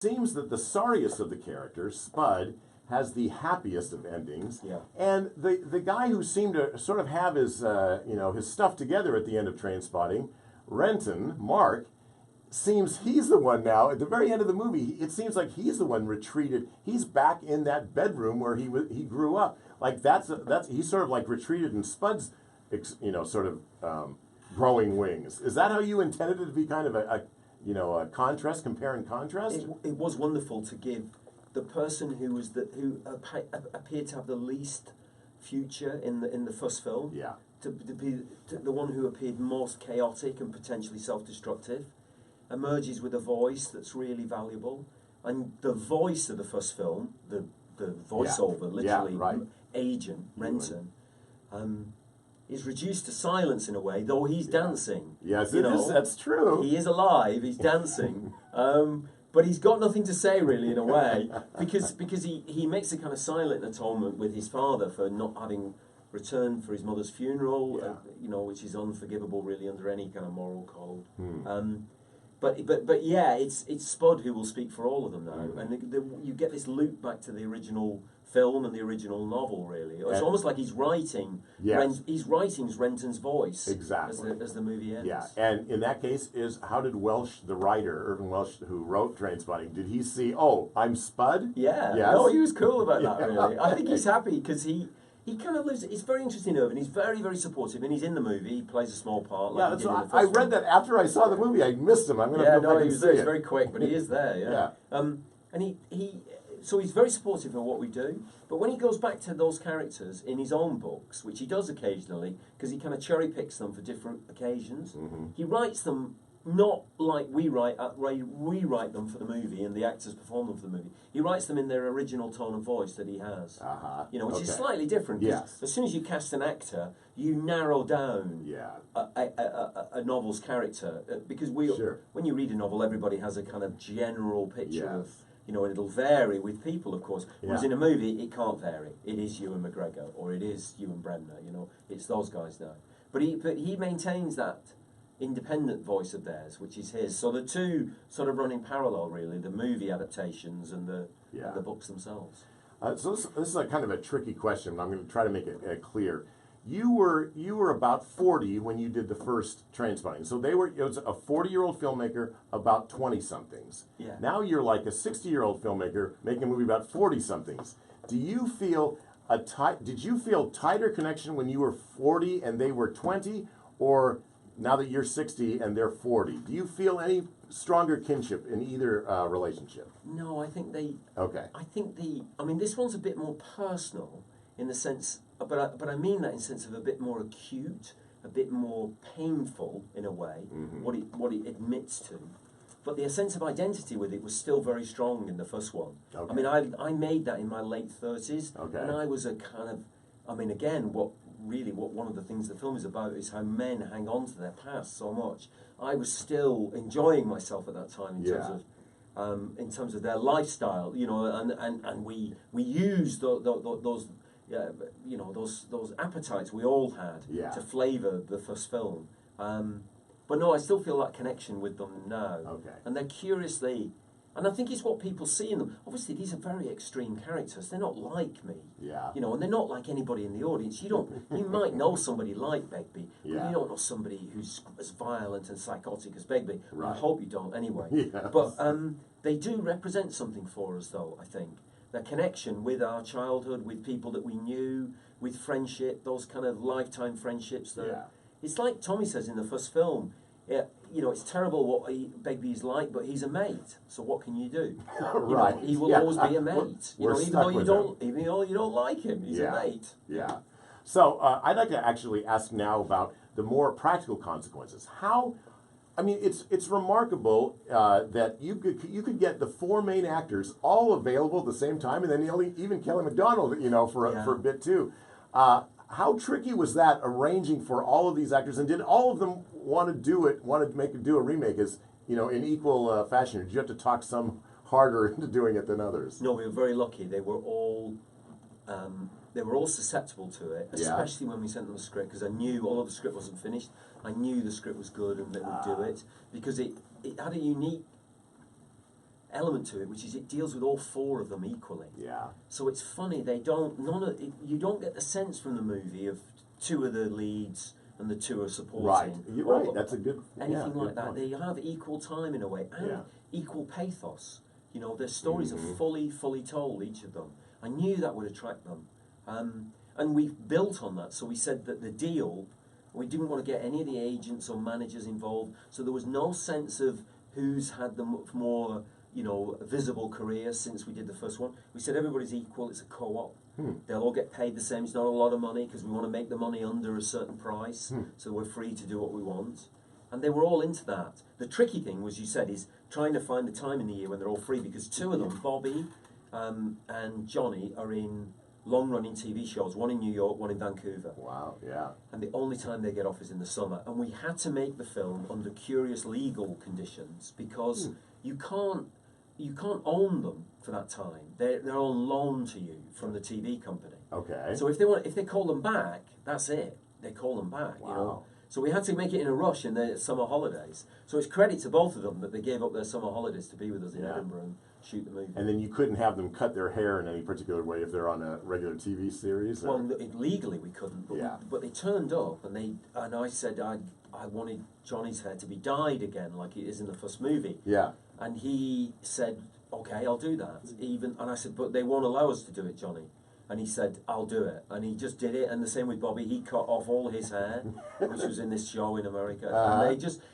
seems that the sorriest of the characters, Spud, has the happiest of endings. Yeah. And the guy who seemed to sort of have his his stuff together at the end of Trainspotting, Renton, Mark, seems he's the one now at the very end of the movie. It seems like he's the one retreated. He's back in that bedroom where he grew up. Like that's he's sort of like retreated in Spud's growing wings. Is that how you intended it to be, kind of a contrast, compare and contrast? It was wonderful to give the person who appeared to have the least future in the first film, Yeah. to be the one who appeared most chaotic and potentially self-destructive, emerges with a voice that's really valuable. And the voice of the first film, the voiceover, literally, right. Agent Renton, is reduced to silence in a way, though he's dancing. Yes, that's true. He is alive, he's dancing, but he's got nothing to say really in a way, because he makes a kind of silent atonement with his father for not having returned for his mother's funeral, which is unforgivable really under any kind of moral code. But yeah, it's Spud who will speak for all of them now, and you get this loop back to the original film and the original novel. Really, it's almost like he's writing. Yes. He's writing Renton's voice exactly as the movie ends. Yeah, and in that case, how did Welsh, the writer, Irvin Welsh, who wrote Trainspotting, did he see? Oh, I'm Spud. Yeah. Yes? No, he was cool about that. Really, I think he's happy because he kind of lives. It's very interesting, Irvin. He's very, very supportive, and he's in the movie. He plays a small part. Like Yeah, so I read that after I saw the movie. I missed him. I'm going to go back and see it. He's very quick, but he is there. Yeah. And so he's very supportive of what we do. But when he goes back to those characters in his own books, which he does occasionally, because he kind of cherry picks them for different occasions, he writes them not like we write them for the movie and the actors perform them for the movie. He writes them in their original tone of voice that he has, which is slightly different. Yes. As soon as you cast an actor, you narrow down a novel's character, because when you read a novel, everybody has a kind of general picture of, and it'll vary with people, of course. Whereas in a movie, it can't vary. It is Ewan McGregor or it is Ewan Bremner. It's those guys now. But he maintains that independent voice of theirs, which is his. So the two sort of run in parallel, really, the movie adaptations and the books themselves. So this is a kind of a tricky question, but I'm going to try to make it clear. You were about 40 when you did the first Trainspotting. So it was a 40-year-old filmmaker about 20-somethings. Yeah. Now you're like a 60-year-old filmmaker making a movie about 40-somethings. Did you feel tighter connection when you were 40 and they were 20, or now that you're 60 and they're 40? Do you feel any stronger kinship in either relationship? No, I think they... Okay. I mean, this one's a bit more personal in the sense... But I mean that in the sense of a bit more acute, a bit more painful in a way, what it admits to. But the sense of identity with it was still very strong in the first one. Okay. I mean, I made that in my late 30s, and I was a kind of... I mean, again, what one of the things the film is about is how men hang on to their past so much. I was still enjoying myself at that time in terms of their lifestyle, and we used those appetites we all had to flavour the first film. But no, I still feel that connection with them now. Okay. And they're curiously... And I think it's what people see in them. Obviously, these are very extreme characters. They're not like me. Yeah. And they're not like anybody in the audience. You might know somebody like Begbie, but you don't know somebody who's as violent and psychotic as Begbie. Right. I hope you don't anyway. Yes. But they do represent something for us, though, I think. Their connection with our childhood, with people that we knew, with friendship, those kind of lifetime friendships. It's like Tommy says in the first film, it's terrible what Begbie is like, but he's a mate. So what can you do? Right. He will always be a mate. Even though you don't like him, he's a mate. Yeah. So I'd like to actually ask now about the more practical consequences. It's remarkable that you could get the four main actors all available at the same time, and then even Kelly MacDonald, for a bit too. How tricky was that, arranging for all of these actors, and did all of them want to do a remake in equal fashion, or did you have to talk some harder into doing it than others? No, we were very lucky. They were all susceptible to it, especially when we sent them a script, because I knew, although the script wasn't finished, I knew the script was good and they would do it, because it had a unique element to it, which is it deals with all four of them equally. Yeah. So it's funny, you don't get the sense from the movie of two of the leads and the two are supporting. Right, you're right, that's a good... Anything like that. They have equal time in a way, and equal pathos. You know, their stories are fully told, each of them. I knew that would attract them. And we built on that, so we said that the deal, we didn't want to get any of the agents or managers involved, so there was no sense of who's had the much more, you know, visible career since we did the first one. We said everybody's equal, it's a co-op. They'll all get paid the same, it's not a lot of money, because we want to make the money under a certain price, so we're free to do what we want. And they were all into that. The tricky thing, was you said, is trying to find the time in the year when they're all free, because two of them, Bobby and Johnny, are in long-running TV shows, one in New York, one in Vancouver. Wow, yeah. And the only time they get off is in the summer. And we had to make the film under curious legal conditions, because you can't own them for that time. They're on loan to you from the TV company. Okay. So if they call them back, that's it. They call them back. Wow. You know. So we had to make it in a rush in their summer holidays. So it's credit to both of them that they gave up their summer holidays to be with us in Edinburgh and shoot the movie. And then you couldn't have them cut their hair in any particular way if they're on a regular TV series? Or? Well, legally we couldn't, but they turned up, and I said I wanted Johnny's hair to be dyed again, like it is in the first movie. Yeah. And he said, "Okay, I'll do that." And I said, "But they won't allow us to do it, Johnny." And he said, "I'll do it." And he just did it. And the same with Bobby. He cut off all his hair, which was in this show in America.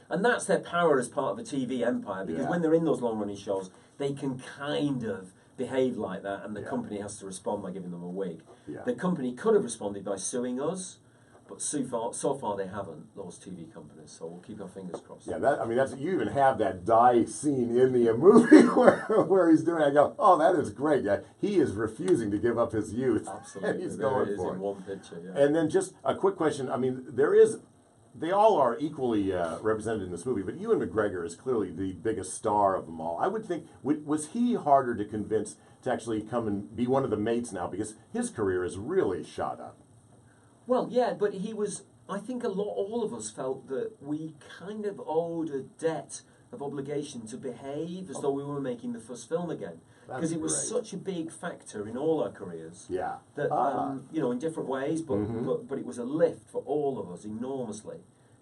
And that's their power as part of a TV empire, because when they're in those long-running shows, they can kind of behave like that, and the company has to respond by giving them a wig. The company could have responded by suing us, but so far they haven't, those TV companies, so we'll keep our fingers crossed. Yeah, you even have that dye scene in the movie where he's doing it. I go, oh, that is great. Yeah, he is refusing to give up his youth. Absolutely. And he's going for it. In one picture, And then just a quick question. I mean, they all are equally represented in this movie, but Ewan McGregor is clearly the biggest star of them all. I would think, was he harder to convince to actually come and be one of the mates now, because his career is really shot up? Well, yeah, but he was, I think all of us felt that we kind of owed a debt of obligation to behave as though we were making the first film again. Because it was such a big factor in all our careers. Yeah. That, you know, in different ways, but it was a lift for all of us enormously.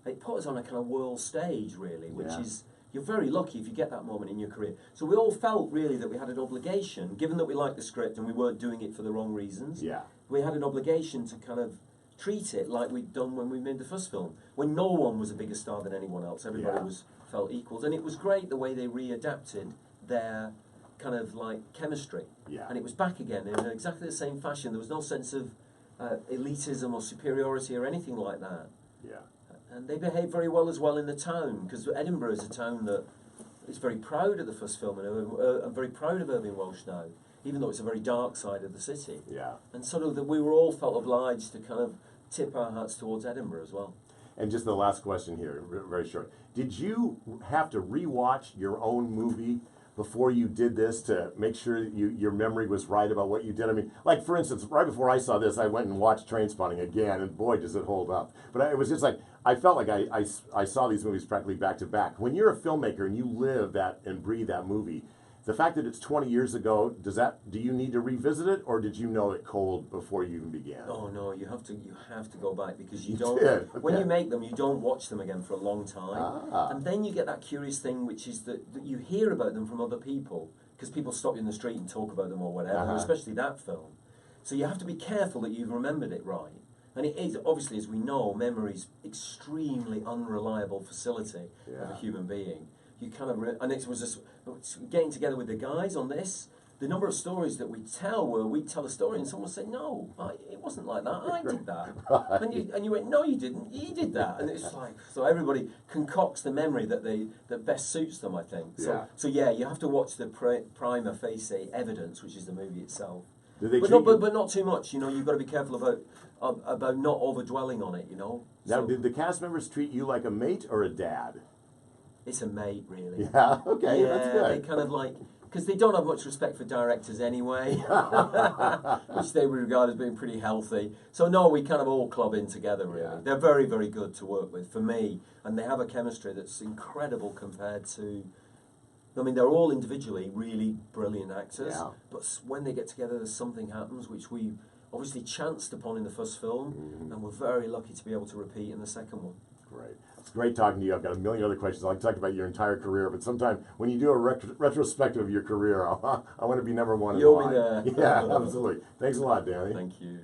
It put us on a kind of world stage, really, which is, you're very lucky if you get that moment in your career. So we all felt, really, that we had an obligation, given that we liked the script and we weren't doing it for the wrong reasons. Yeah. We had an obligation to kind of treat it like we'd done when we made the first film, when no one was a bigger star than anyone else. Everybody felt equals, and it was great the way they readapted their kind of like chemistry. Yeah. And it was back again in exactly the same fashion. There was no sense of elitism or superiority or anything like that. Yeah. And they behaved very well as well in the town, because Edinburgh is a town that is very proud of the first film, and I'm very proud of Irving Welsh now, even though it's a very dark side of the city. Yeah. And sort of that we were all felt obliged to kind of tip our hats towards Edinburgh as well. And just the last question here, very short. Did you have to rewatch your own movie before you did this to make sure that your memory was right about what you did? I mean, like, for instance, right before I saw this, I went and watched Trainspotting again, and boy, does it hold up. But it was just like, I felt like I saw these movies practically back to back. When you're a filmmaker and you live that and breathe that movie, the fact that it's 20 years ago, do you need to revisit it, or did you know it cold before you even began? Oh no, you have to go back, because you don't. Okay. When you make them, you don't watch them again for a long time, and then you get that curious thing, which is that you hear about them from other people, because people stop you in the street and talk about them or whatever, especially that film. So you have to be careful that you've remembered it right. And it is, obviously, as we know, memory's extremely unreliable facility of a human being. You kind of, and it was just getting together with the guys on this. The number of stories that we'd tell were, we'd tell a story and someone would say, "No, it wasn't like that. I did that." Right. And you went, "No, you didn't. You did that." And it's like, so everybody concocts the memory that best suits them, I think. So yeah, you have to watch the prima facie evidence, which is the movie itself. But not too much. You know, you've got to be careful about not overdwelling on it. You know. Now, did the cast members treat you like a mate or a dad? It's a mate, really. Yeah, okay, yeah, that's good. They kind of like, because they don't have much respect for directors anyway, which they would regard as being pretty healthy. So no, we kind of all club in together, really. Yeah. They're very, very good to work with, for me, and they have a chemistry that's incredible compared to I mean, they're all individually really brilliant actors, yeah. but when they get together, there's something happens which we obviously chanced upon in the first film, and we're very lucky to be able to repeat in the second one. Great. It's great talking to you. I've got a million other questions. I'd like to talk about your entire career, but sometime when you do a retrospective of your career, I want to be number one. You'll be there. Yeah, absolutely. Thanks a lot, Danny. Thank you.